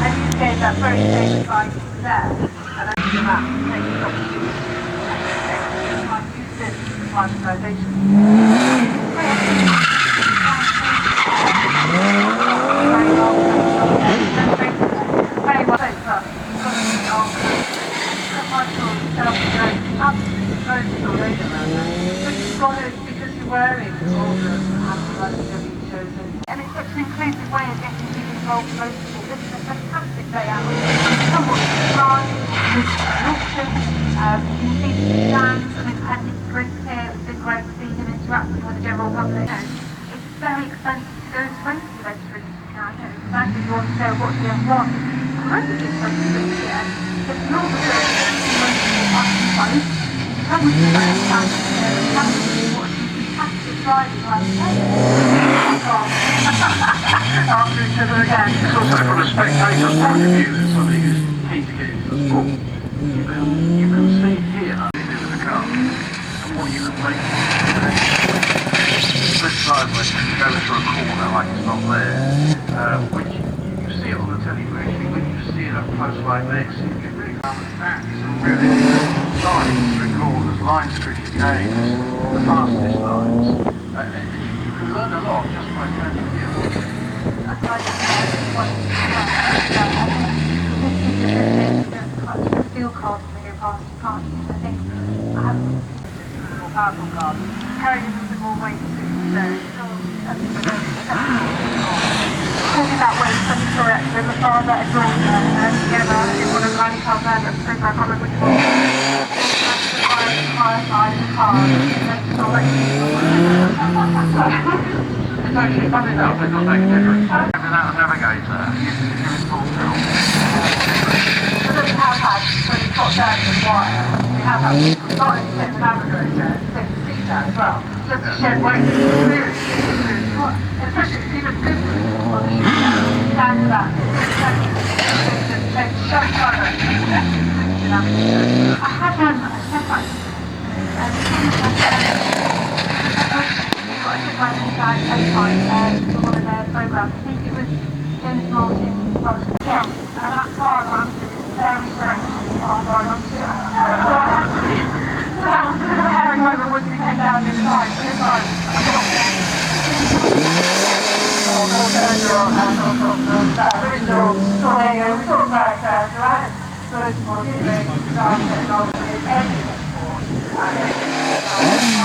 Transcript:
I very safe like there, and then the map takes the opportunity to use this privatisation. Very well safer, because you're wearing all the anti-rugby chosen. And it's such an inclusive way of getting people involved locally. This is a fantastic day out. Somewhat surprised, there's an auction, you can see the stands and independent drinks here. It's been great seeing him interacting with the general public. It's very expensive to go to race the restaurants now. Exactly if you want to go watch the F1. I'm really expensive here. It's not the come with the race come to watch fantastic driving like after each other again. It's also from a spectator's point of view, that somebody who's keen to get into the sport, you can see here into the car and what you can make of it. This side when you go through a corner like it's not there, which you see it on the telly, but actually when you see it up close like this, you can really understand some really lines through corners, lines through games, the fastest lines. You can learn a lot just by turning the view. Steel cards when they go past your car. I think I have more powerful cards. Carrying a little bit more weight to talking about weight, I'm correct. There's a car that is all together in one of the rally cars there that's pretty much common which one. Higher side of the car. It's actually funny enough, it does make a difference. Without a navigator, you can full tilt. So we have had, when we got down to the wire, we have had people starting to take the navigator and take the seat out as well. Just to shed weight to the experience. Especially if you've been good on the sheet down to that. It's so clever. I had a step back. I took my inside FaceTime for one of their programmes. I think it was James Martin, and that car ran very strange. So I had to the herring over once we came down this side, but this time I got there. So